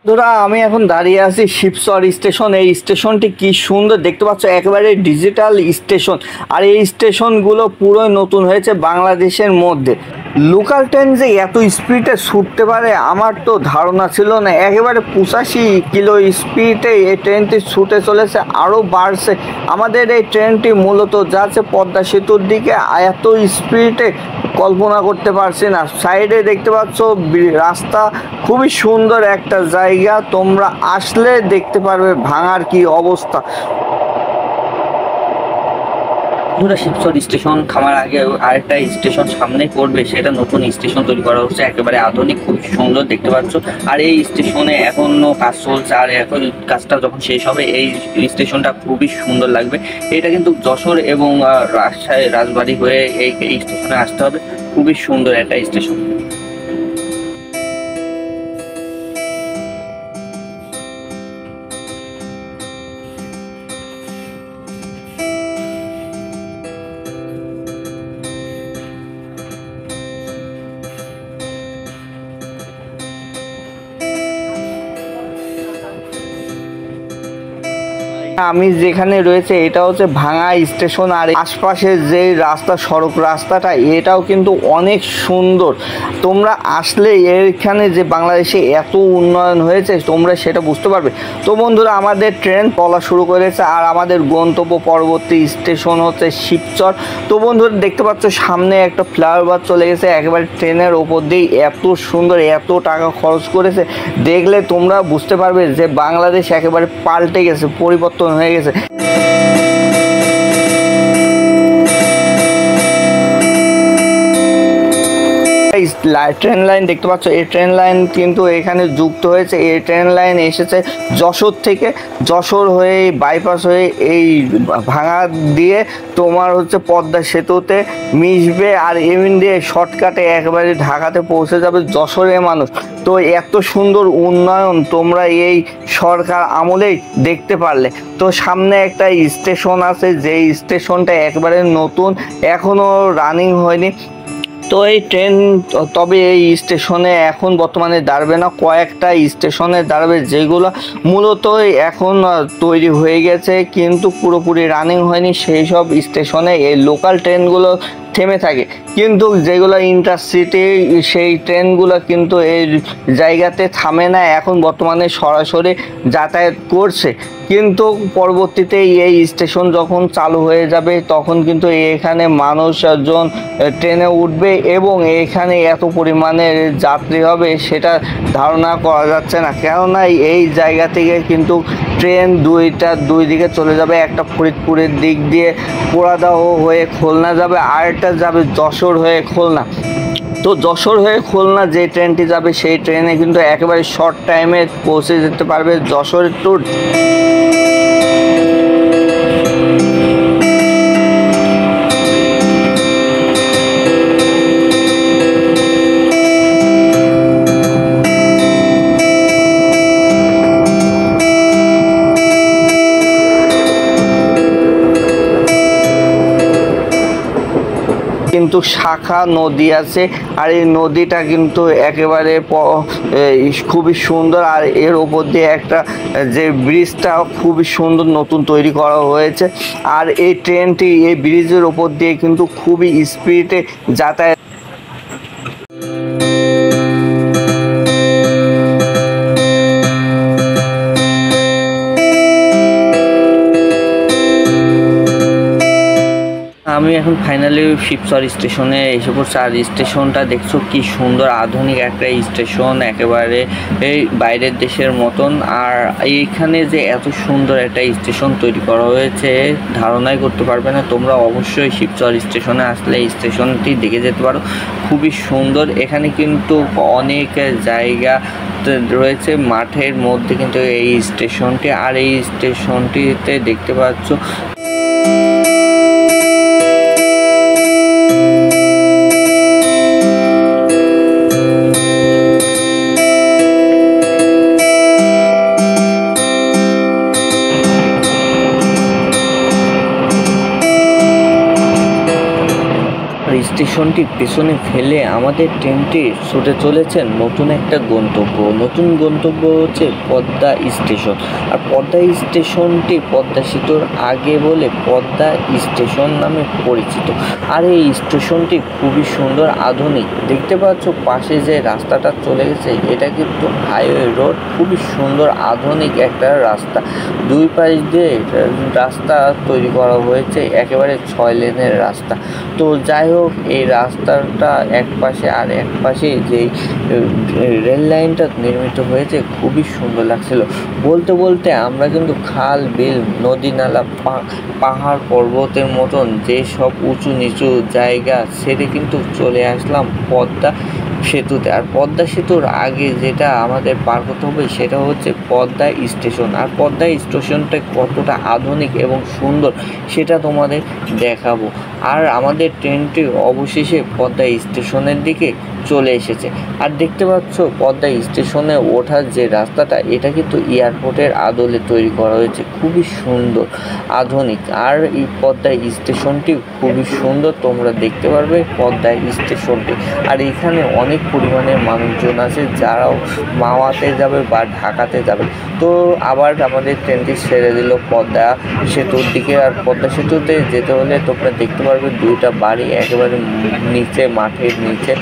ধরা আমি এখন দাঁড়িয়ে আছি শিবচর স্টেশন। এই স্টেশনটি কি সুন্দর দেখতে পাচ্ছ, একেবারে ডিজিটাল স্টেশন। আর এই স্টেশনগুলো পুরোই নতুন হয়েছে বাংলাদেশের মধ্যে। লোকাল ট্রেন যে এত স্পিডে ছুটতে পারে আমার তো ধারণা ছিল না। একেবারে 85 কিলো স্পিডে এই ট্রেনটি ছুটে চলেছে, আরও বাড়ছে। আমাদের এই ট্রেনটি মূলত যাচ্ছে পদ্মা সেতুর দিকে, এত স্পিডে কল্পনা করতে পারছি না। সাইডে দেখতে পাচ্ছ রাস্তা, খুবই সুন্দর একটা জায়গা, তোমরা আসলে দেখতে পারবে ভাঙার কি অবস্থা। বন্ধুরা, শিবচর স্টেশন থামার আগে আরেকটা স্টেশন সামনে পড়বে, সেটা নতুন স্টেশন তৈরি করা হচ্ছে, একেবারে আধুনিক, খুব সুন্দর দেখতে পাচ্ছ। আর এই স্টেশনে এখনো কাজ চলছে, আর এখন কাজটা যখন শেষ হবে এই স্টেশনটা খুবই সুন্দর লাগবে। এটা কিন্তু যশোর এবং রাজশাহী রাজবাড়ী হয়ে এই স্টেশনে আসতে হবে। খুবই সুন্দর একটা স্টেশন। আমি যেখানে রয়েছে এটা হচ্ছে ভাঙা স্টেশন। আর আশপাশের যে রাস্তা, সড়ক রাস্তাটা, এটাও কিন্তু অনেক সুন্দর। তোমরা আসলে এখানে যে বাংলাদেশে এত উন্নয়ন হয়েছে তোমরা সেটা বুঝতে পারবে। তো বন্ধুরা, আমাদের ট্রেন চলা শুরু করেছে, আর আমাদের গন্তব্য পরবর্তী স্টেশন হচ্ছে শিবচর। তো বন্ধুরা দেখতে পাচ্ছ সামনে একটা ফ্লাইওভার চলে গেছে, একেবারে ট্রেনের ওপর দিয়ে। এত সুন্দর, এত টাকা খরচ করেছে, দেখলে তোমরা বুঝতে পারবে যে বাংলাদেশ একেবারে পাল্টে গেছে, পরিবর্তন হয়ে গেছে। ট্রেন লাইন দেখতে পাচ্ছ, এই ট্রেন লাইন কিন্তু এখানে যুক্ত হয়েছে। এই ট্রেন লাইন এসেছে যশোর থেকে, যশোর হয়ে বাইপাস হয়ে এই ভাঙা দিয়ে তোমার হচ্ছে পদ্মা সেতুতে মিশবে, আর এমন দিয়ে শর্টকাটে একেবারে ঢাকাতে পৌঁছে যাবে যশোরের মানুষ। তো এত সুন্দর উন্নয়ন তোমরা এই সরকার আমলেই দেখতে পারলে। তো সামনে একটা স্টেশন আছে, যে স্টেশনটা একবারে নতুন, এখনও রানিং হয়নি। তো এই ট্রেন তবে এই স্টেশনে এখন বর্তমানে দাঁড়াবে না, কয়েকটা স্টেশনে দাঁড়াবে যেগুলো মূলত এখন তৈরি হয়ে গেছে কিন্তু পুরোপুরি রানিং হয়নি। সেই সব স্টেশনে এই লোকাল ট্রেনগুলো থেমে থাকে, কিন্তু যেগুলো ইন্টারসিটি সেই ট্রেনগুলো কিন্তু এই জায়গাতে থামে না, এখন বর্তমানে সরাসরি যাতায়াত করছে। কিন্তু পরবর্তীতে এই স্টেশন যখন চালু হয়ে যাবে তখন কিন্তু এখানে মানুষজন ট্রেনে উঠবে এবং এখানে এত পরিমাণের যাত্রী হবে সেটা ধারণা করা যাচ্ছে না। কেননা এই জায়গা থেকে কিন্তু ট্রেন দুই দিকে চলে যাবে, একটা ফরিদপুরের দিক দিয়ে পোড়াদহ হয়ে খুলনা যাবে, আরেকটা যাবে যশোর হয়ে খুলনা। তো যশোর হয়ে খুলনা যে ট্রেনটি যাবে সেই ট্রেনে কিন্তু একেবারে শর্ট টাইমে পৌঁছে যেতে পারবে যশোর টু। কিন্তু শাখা নদী আছে, আর এই নদীটা কিন্তু একেবারে খুবই সুন্দর। আর এর ওপর দিয়ে একটা যে ব্রিজটা খুবই সুন্দর নতুন তৈরি করা হয়েছে। আর এই ট্রেনটি এই ব্রিজের ওপর দিয়ে কিন্তু খুবই স্পিডে যাতায়াত। আমি এখন ফাইনালি শিবচর স্টেশনে এসে পড়ছি। আর স্টেশনটা দেখছো কি সুন্দর, আধুনিক একটা স্টেশন, একেবারে এই বাইরের দেশের মতন। আর এইখানে যে এত সুন্দর একটা স্টেশন তৈরি করা হয়েছে ধারণাই করতে পারবে না। তোমরা অবশ্যই শিবচর স্টেশনে আসলে এই স্টেশনটি দেখে যেতে পারো, খুবই সুন্দর। এখানে কিন্তু অনেক জায়গা রয়েছে মাঠের মধ্যে কিন্তু এই স্টেশনটি। আর এই স্টেশনটিতে দেখতে পাচ্ছ স্টেশনটি পেছনে ফেলে আমাদের ট্রেনটি ছুটে চলেছে নতুন একটা গন্তব্য। নতুন গন্তব্য হচ্ছে পদ্মা স্টেশন। আর পদ্মা স্টেশনটি পদ্মা সেতুর আগে বলে পদ্মা স্টেশন নামে পরিচিত। আর এই স্টেশনটি খুবই সুন্দর, আধুনিক। দেখতে পাচ্ছ পাশে যে রাস্তাটা চলে গেছে, এটা কিন্তু হাইওয়ে রোড, খুবই সুন্দর আধুনিক একটা রাস্তা। দুই পাশ দিয়ে রাস্তা তৈরি করা হয়েছে, একেবারে 6 লেনের রাস্তা। তো যাই হোক, এই রাস্তাটা এক পাশে আর এক পাশে যেই রেল লাইনটা নির্মিত হয়েছে খুবই সুন্দর লাগছিল। বলতে বলতে আমরা কিন্তু খাল, বিল, নদী, নালা, পাহাড়, পর্বতের মতন যে সব উঁচু নিচু জায়গা ছেড়ে কিন্তু চলে আসলাম পদ্মা সেতুতে। আর পদ্মা সেতুর আগে যেটা আমাদের পার করতে হবে সেটা হচ্ছে পদ্মা স্টেশন। আর পদ্মা স্টেশনটা কতটা আধুনিক এবং সুন্দর সেটা তোমাদের দেখাবো। আর আমাদের ট্রেনটি অবশেষে পদ্মা স্টেশনের দিকে চলে এসেছে। আর দেখতে পাচ্ছ পদ্মা স্টেশনে ওঠার যে রাস্তাটা, এটা কিন্তু এয়ারপোর্টের আদলে তৈরি করা হয়েছে, খুবই সুন্দর আধুনিক। আর এই পদ্মা স্টেশনটি খুবই সুন্দর, তোমরা দেখতে পারবে পদ্মা স্টেশনটি। আর এখানে অনেক পরিমাণে মানুষজন আছে যারাও মাওয়াতে যাবে বা ঢাকাতে যাবে। তো আবার আমাদের ট্রেনটি ছেড়ে দিল পদ্মা সেতুর দিকে। আর পদ্মা সেতুতে যেতে হলে তোমরা দেখতে পারবে দুইটা বাড়ি একেবারে নিচে, মাঠের নিচে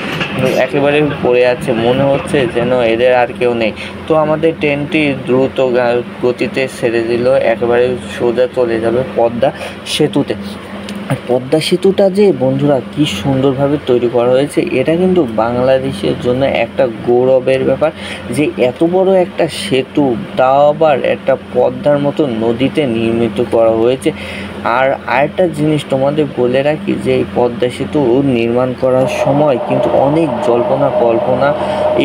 একেবারে পড়ে আছে, মনে হচ্ছে যেন এদের আর কেউ নেই। তো আমাদের ট্রেনটি দ্রুত গতিতে ছেড়ে দিল, একেবারে সোজা চলে যাবে পদ্মা সেতুতে। আর পদ্মা সেতুটা যে বন্ধুরা কি সুন্দরভাবে তৈরি করা হয়েছে, এটা কিন্তু বাংলাদেশের জন্য একটা গৌরবের ব্যাপার যে এত বড় একটা সেতু, তাও আবার একটা পদ্মার মতো নদীতে নির্মিত করা হয়েছে। আর আরেকটা জিনিস তোমাদের বলে রাখি যে এই পদ্মা সেতু নির্মাণ করার সময় কিন্তু অনেক জল্পনা কল্পনা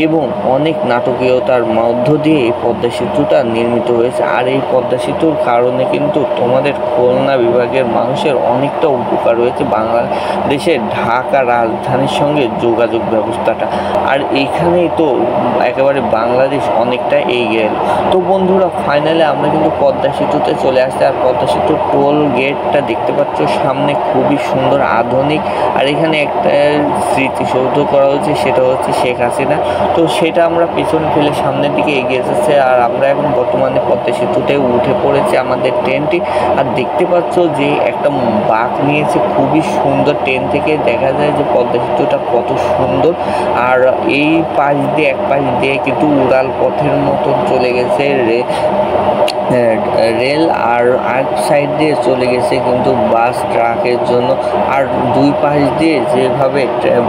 এবং অনেক নাটকীয়তার মধ্য দিয়ে এই পদ্মা সেতুটা নির্মিত হয়েছে। আর এই পদ্মা সেতুর কারণে কিন্তু তোমাদের খুলনা বিভাগের মানুষের অনেকটা উপকার হয়েছে, বাংলাদেশের ঢাকা রাজধানীর সঙ্গে যোগাযোগ ব্যবস্থাটা। আর এইখানেই তো একেবারে বাংলাদেশ অনেকটা এগিয়ে এলো। তো বন্ধুরা ফাইনালি আমরা কিন্তু পদ্মা সেতুতে চলে আসছি। আর পদ্মা সেতুর টোল গেটটা দেখতে পাচ্ছ সামনে, খুবই সুন্দর আধুনিক। আর এখানে একটা স্মৃতিসৌধ করা হয়েছে, সেটা হচ্ছে শেখ হাসিনা। তো সেটা আমরা পেছনে ফেলে সামনের দিকে এগিয়ে এসেছে। আর আমরা এখন বর্তমানে পদ্মা সেতুতে উঠে পড়েছে আমাদের ট্রেনটি। আর দেখতে পাচ্ছ যে একটা বাঁক নিয়েছে, খুবই সুন্দর। ট্রেন থেকে দেখা যায় যে পদ্মা সেতুটা কত সুন্দর। আর এই পাশ দিয়ে এক পাশ দিয়ে কিন্তু উড়াল পথের মতন চলে গেছে রেল, আর এক সাইড দিয়ে চলে গেছে কিন্তু বাস ট্রাকের জন্য। আর দুই পাশ দিয়ে যেভাবে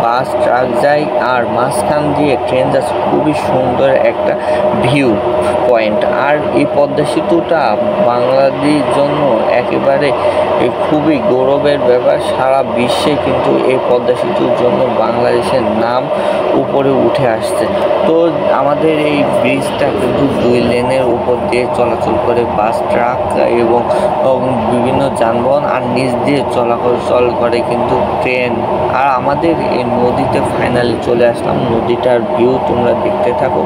বাস ট্রাক যায় আর মাঝখান দিয়ে ট্রেন যাচ্ছে, খুবই সুন্দর একটা ভিউ পয়েন্ট। আর এই পদ্মা সেতুটা বাংলাদেশের জন্য একেবারে খুবই গৌরবের ব্যাপার। সারা বিশ্বে কিন্তু এই পদ্মা সেতুর জন্য বাংলাদেশের নাম উপরে উঠে আসছে। তো আমাদের এই ব্রিজটা কিন্তু 2 লেনের উপর দিয়ে চলাচল করে বাস, ট্রাক এবং বিভিন্ন যানবাহন, আর নিচ দিয়ে চলাচল করে কিন্তু ট্রেন। আর আমাদের এই নদীতে ফাইনালি চলে আসলাম, নদীটার ভিউ তোমরা দেখতে থাকো।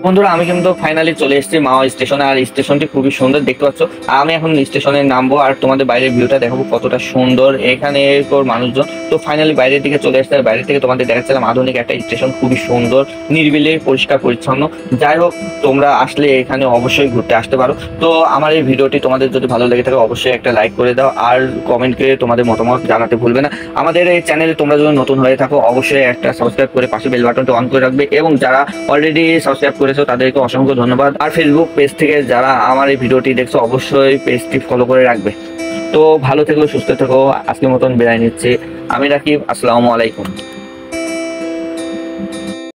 বন্ধুরা আমি কিন্তু ফাইনালি চলে এসেছি মাওয়া স্টেশনে, আর স্টেশনটি খুবই সুন্দর দেখতে পাচ্ছ। আমি এখন স্টেশনে নামবো আর তোমাদের বাইরের ভিউটা দেখাবো কতটা সুন্দর এখানে এরপর মানুষজন। তো ফাইনালি বাইরের দিকে চলে এসেছে, বাইরে থেকে তোমাদের দেখাচ্ছিলাম আধুনিক একটা স্টেশন, খুবই সুন্দর, নিরিবিলি, পরিষ্কার পরিচ্ছন্ন। যাই হোক, তোমরা আসলে এখানে অবশ্যই ঘুরতে আসতে পারো। তো আমার এই ভিডিওটি তোমাদের যদি ভালো লেগে থাকে অবশ্যই একটা লাইক করে দাও, আর কমেন্ট করে তোমাদের মতামত জানাতে ভুলবে না। আমাদের এই চ্যানেলে তোমরা যদি নতুন হয়ে থাকো অবশ্যই একটা সাবস্ক্রাইব করে পাশে বেল বাটনটা অন করে রাখবে, এবং যারা অলরেডি সাবস্ক্রাইব করেছো তাদেরকে অসংখ্য ধন্যবাদ। আর ফেসবুক পেজ থেকে যারা আমার এই ভিডিওটি দেখছো অবশ্যই পেজটি ফলো করে রাখবে। তো ভালো থেকো, সুস্থ থেকো, আজকের মতন বিদায় নিচ্ছি। আমি রাকিব, আসসালামু আলাইকুম।